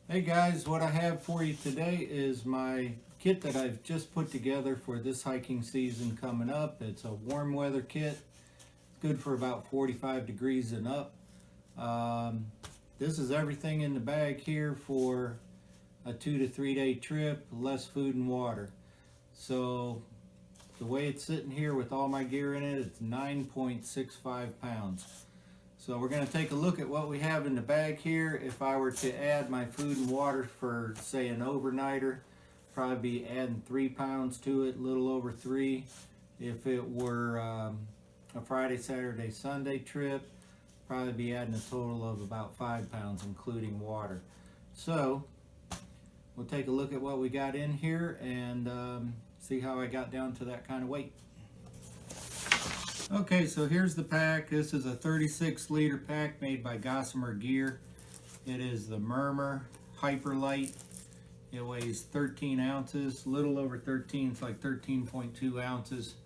Hey guys, what I have for you today is my kit that I've just put together for this hiking season coming up. It's a warm weather kit. It's good for about 45 degrees and up. This is everything in the bag here for a 2 to 3 day trip, less food and water. So the way it's sitting here with all my gear in it, it's 9.65 pounds. So we're going to take a look at what we have in the bag here. If I were to add my food and water for, say, an overnighter, probably be adding 3 pounds to it, a little over 3. If it were a Friday, Saturday, Sunday trip, probably be adding a total of about 5 pounds, including water. So we'll take a look at what we got in here and see how I got down to that kind of weight. Okay, so here's the pack. This is a 36 liter pack made by Gossamer Gear. It is the Murmur Hyperlight. It weighs 13 ounces, a little over 13, it's like 13.2 ounces,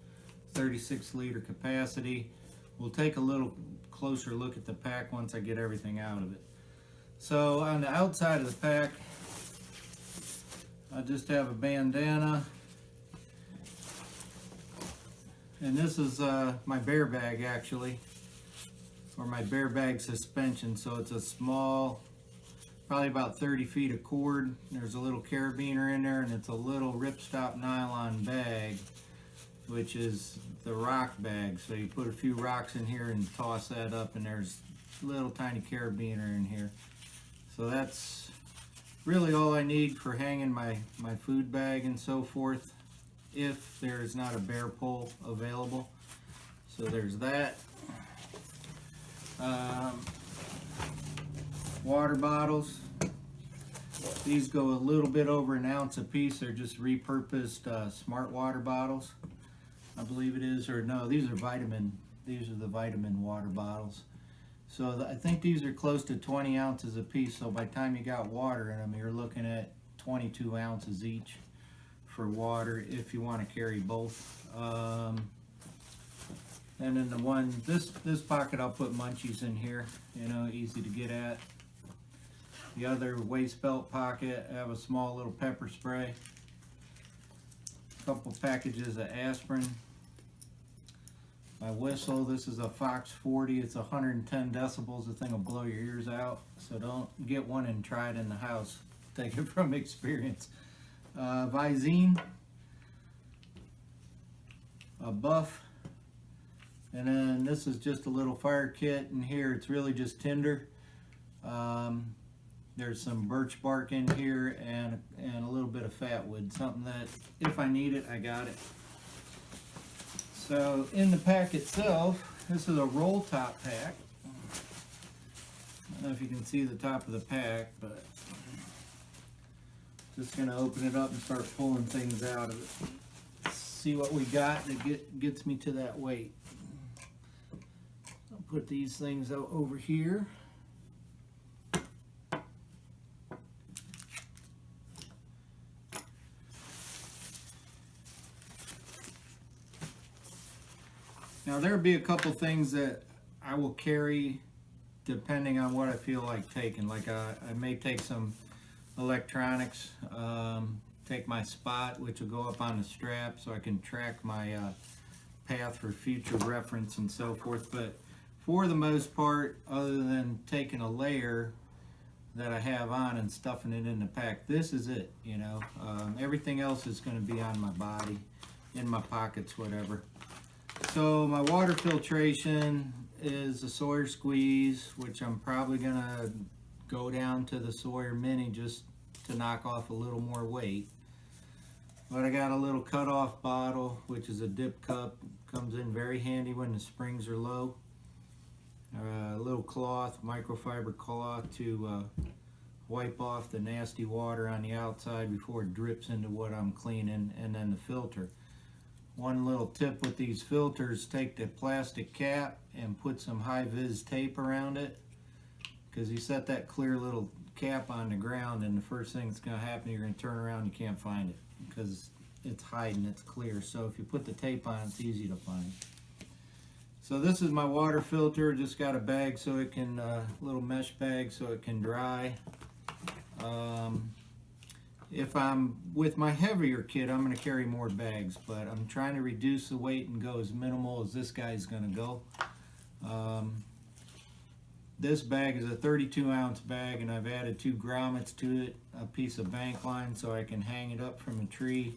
36 liter capacity. We'll take a little closer look at the pack once I get everything out of it. So on the outside of the pack, I just have a bandana. And this is my bear bag actually, or my bear bag suspension. So it's a small, probably about 30 feet of cord. There's a little carabiner in there, and it's a little ripstop nylon bag, which is the rock bag. So you put a few rocks in here and toss that up, and there's a little tiny carabiner in here. So that's really all I need for hanging my food bag and so forth, if there is not a bear pole available. So there's that. Water bottles. These go a little bit over an ounce a piece. They're just repurposed smart water bottles, I believe it is. Or no, these are the vitamin water bottles. So I think these are close to 20 ounces a piece. So by the time you got water in them, you're looking at 22 ounces each for water, if you want to carry both. And then the one, this pocket, I'll put munchies in here, you know, easy to get at. The other waist belt pocket, I have a small little pepper spray, a couple packages of aspirin, my whistle. This is a Fox 40, it's 110 decibels. The thing will blow your ears out, so don't get one and try it in the house. Take it from experience. Visine, a buff, and then this is just a little fire kit. In here it's really just tinder. There's some birch bark in here and a little bit of fat wood, something that if I need it, I got it. So in the pack itself, this is a roll top pack. I don't know if you can see the top of the pack, but just gonna open it up and start pulling things out of it. See what we got that gets me to that weight. I'll put these things over here. Now there'll be a couple things that I will carry depending on what I feel like taking. Like I may take some electronics, take my spot, which will go up on the strap so I can track my path for future reference and so forth. But for the most part, other than taking a layer that I have on and stuffing it in the pack, this is it, you know. Everything else is going to be on my body, in my pockets, whatever. So my water filtration is a Sawyer Squeeze, which I'm probably going to go down to the Sawyer Mini just to knock off a little more weight. But I got a little cut-off bottle, which is a dip cup. Comes in very handy when the springs are low. A little cloth, microfiber cloth, to wipe off the nasty water on the outside before it drips into what I'm cleaning, and then the filter. One little tip with these filters, take the plastic cap and put some high-vis tape around it, because you set that clear little cap on the ground and the first thing that's going to happen, you're going to turn around and you can't find it because it's hiding, it's clear. So if you put the tape on, it's easy to find. So this is my water filter. Just got a bag so it can, little mesh bag so it can dry. If I'm with my heavier kit, I'm going to carry more bags, but I'm trying to reduce the weight and go as minimal as this guy's going to go. This bag is a 32-ounce bag, and I've added 2 grommets to it, a piece of bank line so I can hang it up from a tree,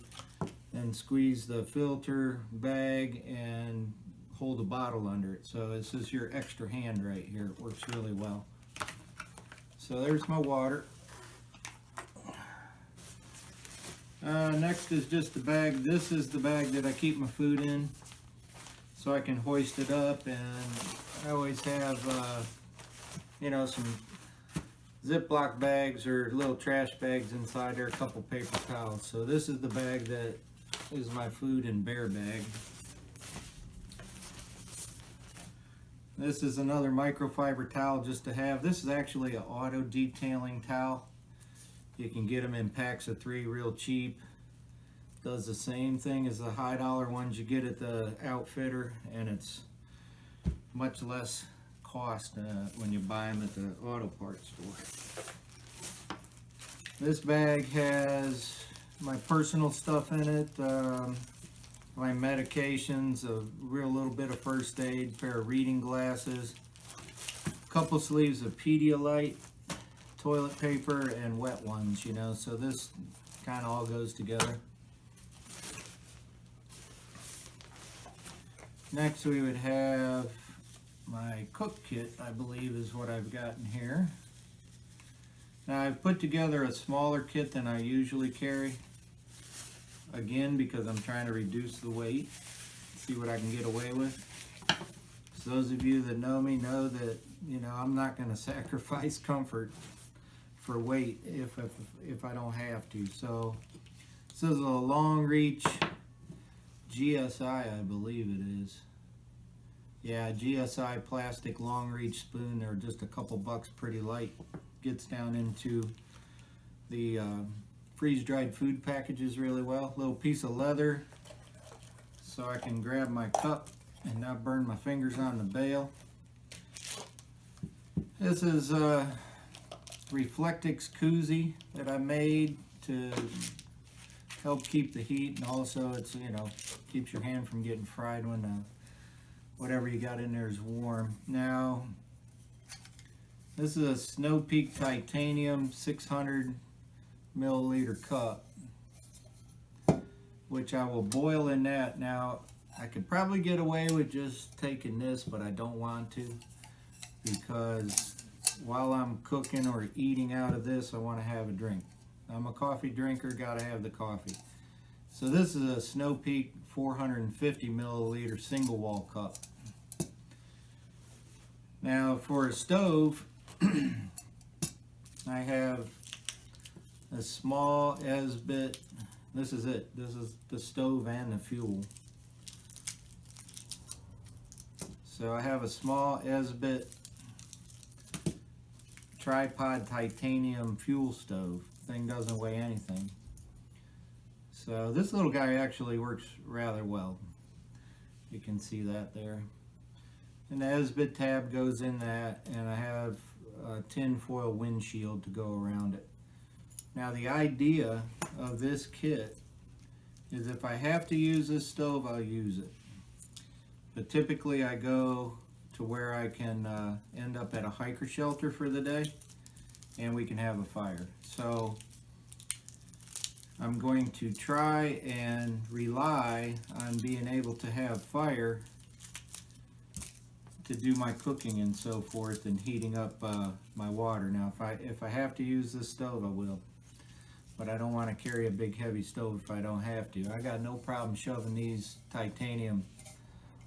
and squeeze the filter bag and hold a bottle under it. So this is your extra hand right here. It works really well. So there's my water. Next is just the bag. This is the bag that I keep my food in, so I can hoist it up, and I always have you know, some Ziploc bags or little trash bags inside there, a couple paper towels. So this is the bag that is my food and bear bag. This is another microfiber towel just to have. This is actually an auto detailing towel. You can get them in packs of 3 real cheap. Does the same thing as the high dollar ones you get at the outfitter, and it's much less cost when you buy them at the auto parts store. This bag has my personal stuff in it, my medications, a real little bit of first aid, pair of reading glasses, a couple sleeves of Pedialyte, toilet paper, and wet ones, you know, so this kind of all goes together. Next we would have my cook kit, I believe is what I've got in here. Now I've put together a smaller kit than I usually carry, again because I'm trying to reduce the weight, see what I can get away with. So those of you that know me know that, you know, I'm not going to sacrifice comfort for weight if I don't have to. So this is a long reach GSI, I believe it is. Yeah, GSI plastic long reach spoon. They're just a couple bucks, pretty light. Gets down into the freeze-dried food packages really well. Little piece of leather so I can grab my cup and not burn my fingers on the bail. This is a Reflectix koozie that I made to help keep the heat, and also it's, you know, keeps your hand from getting fried when whatever you got in there is warm. Now, this is a Sno Peak titanium 600 milliliter cup, which I will boil in that. Now, I could probably get away with just taking this, but I don't want to, because while I'm cooking or eating out of this, I want to have a drink. I'm a coffee drinker, gotta have the coffee. So this is a Sno Peak 450 milliliter single wall cup. Now for a stove, I have a small Esbit. This is it. This is the stove and the fuel. So I have a small Esbit tripod titanium fuel stove. Thing doesn't weigh anything. So this little guy actually works rather well. You can see that there. And the Esbit tab goes in that, and I have a tin foil windshield to go around it. Now the idea of this kit is if I have to use this stove, I'll use it. But typically I go to where I can end up at a hiker shelter for the day, and we can have a fire. So I'm going to try and rely on being able to have fire to do my cooking and so forth, and heating up my water. Now if I have to use this stove, I will, but I don't want to carry a big heavy stove if I don't have to. I got no problem shoving these titanium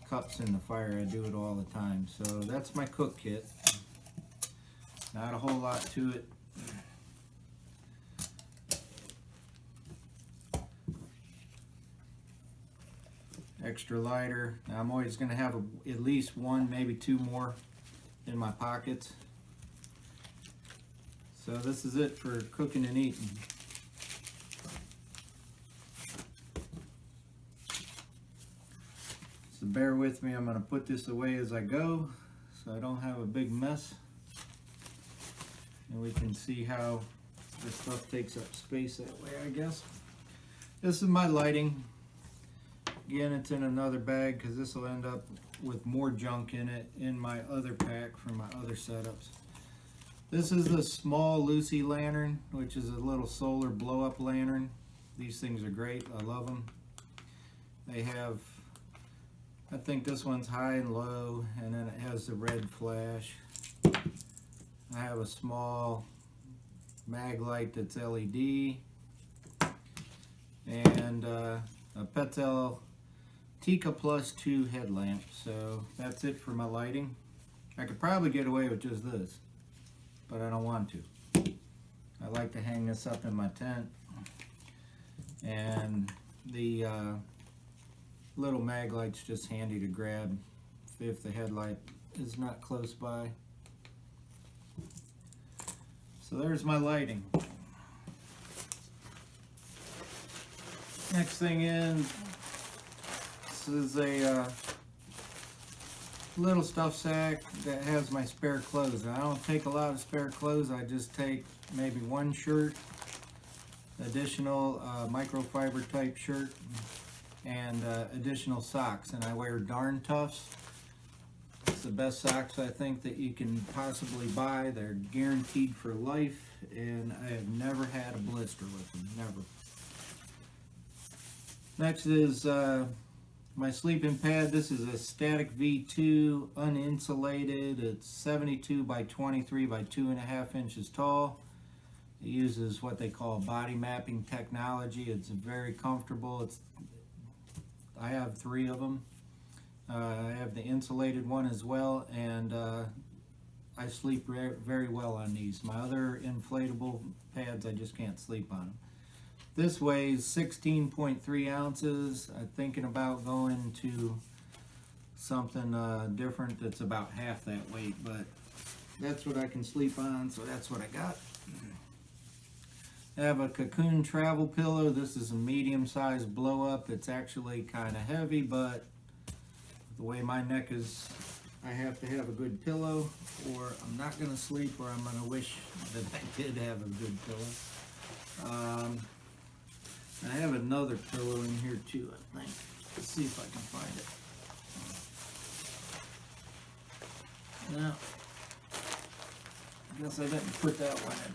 cups in the fire. I do it all the time. So that's my cook kit. Not a whole lot to it. Extra lighter. Now I'm always going to have at least one, maybe two more in my pockets. So this is it for cooking and eating. So bear with me, I'm going to put this away as I go so I don't have a big mess. And we can see how The stuff takes up space that way, I guess. This is my lighting. Again, it's in another bag because this will end up with more junk in it in my other pack from my other setups. This is a small Luci lantern, which is a little solar blow-up lantern. These things are great. I love them. They have, I think this one's high and low, and then it has the red flash. I have a small mag light that's LED, and a Petzel Tikka +2 headlamp. So that's it for my lighting. I could probably get away with just this, but I don't want to. I like to hang this up in my tent, and the little mag light's just handy to grab if the headlight is not close by. So there's my lighting. Next thing in, this is a little stuff sack that has my spare clothes. I don't take a lot of spare clothes. I just take maybe one shirt, additional microfiber type shirt, and additional socks. And I wear Darn Toughs. It's the best socks I think that you can possibly buy. They're guaranteed for life, and I have never had a blister with them, never. Next is my sleeping pad. This is a static V2, uninsulated. It's 72 by 23 by 2.5 inches tall. It uses what they call body mapping technology. It's very comfortable. I have 3 of them. I have the insulated one as well, and I sleep very well on these. My other inflatable pads, I just can't sleep on them. This weighs 16.3 ounces. I'm thinking about going to something different that's about half that weight, but that's what I can sleep on, so that's what I got. I have a Cocoon travel pillow. This is a medium-sized blow-up. It's actually kind of heavy, but the way my neck is, I have to have a good pillow, or I'm not going to sleep, or I'm going to wish that I did have a good pillow. I have another pillow in here too, I think. Let's see if I can find it. No, I guess I didn't put that one in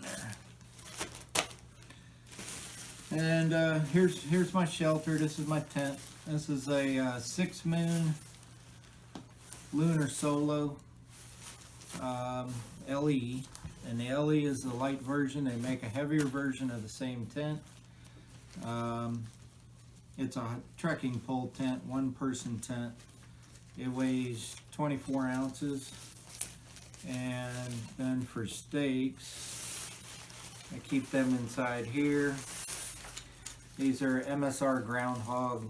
there. And here's my shelter. This is my tent. This is a 6 Moon Lunar Solo LE, and the LE is the light version. They make a heavier version of the same tent. It's a trekking pole tent, 1-person tent. It weighs 24 ounces. And then for stakes, I keep them inside here. These are MSR groundhog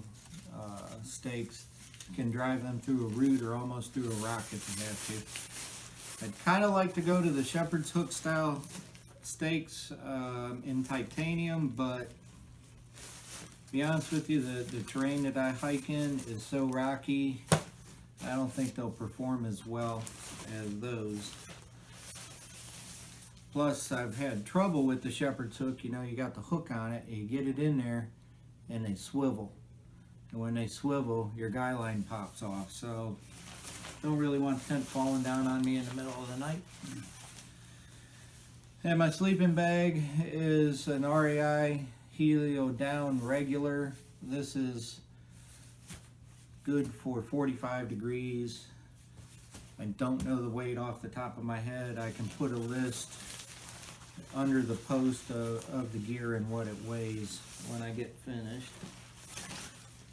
stakes. You can drive them through a root or almost through a rock if you have to. I'd kind of like to go to the shepherd's hook style stakes in titanium, but to be honest with you, the terrain that I hike in is so rocky, I don't think they'll perform as well as those. Plus, I've had trouble with the shepherd's hook. You know, you got the hook on it, and you get it in there, and they swivel. And when they swivel, your guy line pops off. So, don't really want the tent falling down on me in the middle of the night. And my sleeping bag is an REI Helio Down regular. This is good for 45 degrees. I don't know the weight off the top of my head. I can put a list under the post of the gear and what it weighs when I get finished.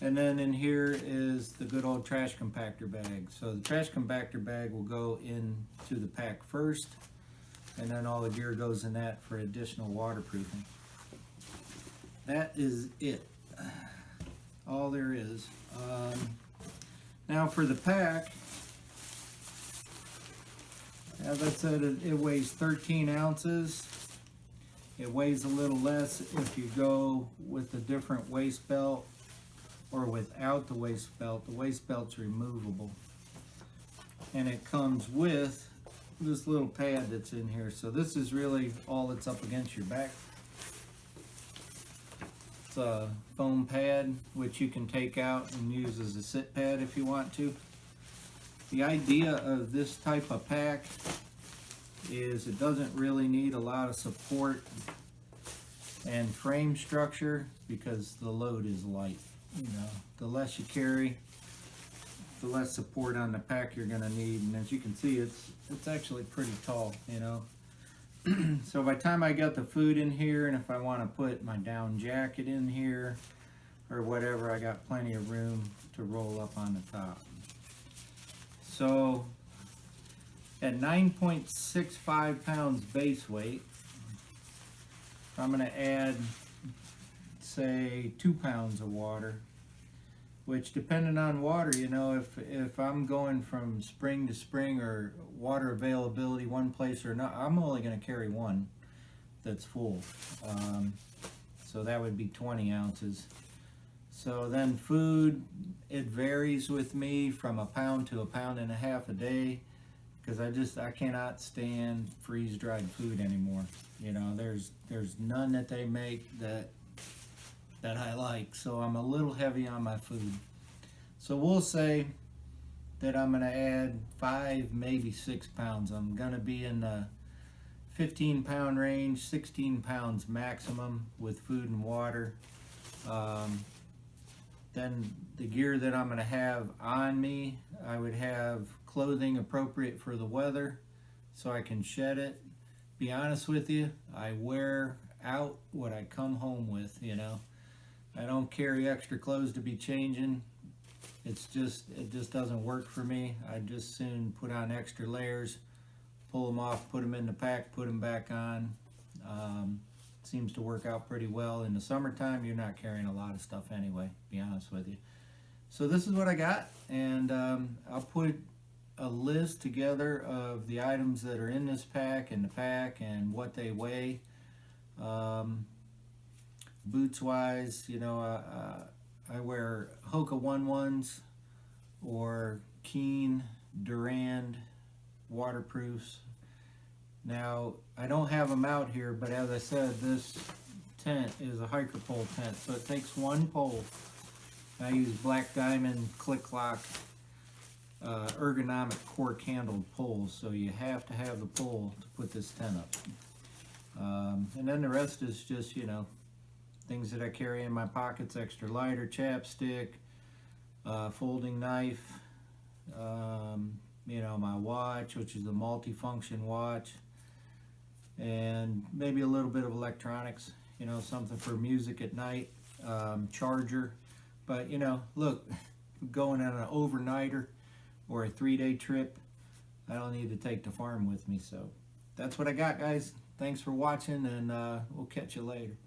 And then in here is the good old trash compactor bag. So the trash compactor bag will go into the pack first, and then all the gear goes in that for additional waterproofing. That is it. All there is. Now for the pack, as I said, it weighs 13 ounces. It weighs a little less if you go with a different waist belt or without the waist belt. The waist belt's removable. And it comes with this little pad that's in here. So this is really all that's up against your back foam pad, which you can take out and use as a sit pad if you want to. The idea of this type of pack is it doesn't really need a lot of support and frame structure because the load is light. You know, the less you carry, the less support on the pack you're going to need. And as you can see, it's actually pretty tall, you know. So by the time I got the food in here, and if I want to put my down jacket in here or whatever, I got plenty of room to roll up on the top. So at 9.65 pounds base weight, I'm going to add, say, 2 pounds of water, which depending on water, you know, if I'm going from spring to spring or water availability one place or not, I'm only going to carry one that's full. So that would be 20 ounces. So then food, it varies with me from a pound to a pound and a half a day, because I cannot stand freeze-dried food anymore. You know, there's none that they make that I like, so I'm a little heavy on my food. So we'll say that I'm going to add 5, maybe 6 pounds. I'm going to be in the 15-pound range, 16 pounds maximum with food and water. Then the gear that I'm going to have on me, I would have clothing appropriate for the weather so I can shed it. Be honest with you, I wear out what I come home with, you know. I don't carry extra clothes to be changing. It just doesn't work for me. I just soon put on extra layers, pull them off, put them in the pack, put them back on. Seems to work out pretty well. In the summertime, you're not carrying a lot of stuff anyway, to be honest with you. So this is what I got, and I'll put a list together of the items that are in this pack and the pack and what they weigh. Boots wise, you know, I wear Hoka 1-1s or Keen Durand waterproofs. Now, I don't have them out here, but as I said, this tent is a hiker pole tent, so it takes one pole. I use Black Diamond Click Lock ergonomic cork handled poles, so you have to have the pole to put this tent up. And then the rest is just, you know, things that I carry in my pockets: extra lighter, chapstick, folding knife, you know, my watch, which is a multi-function watch, and maybe a little bit of electronics, you know, something for music at night, charger. But, you know, look, going on an overnighter or a 3-day trip, I don't need to take the farm with me. So that's what I got, guys. Thanks for watching, and we'll catch you later.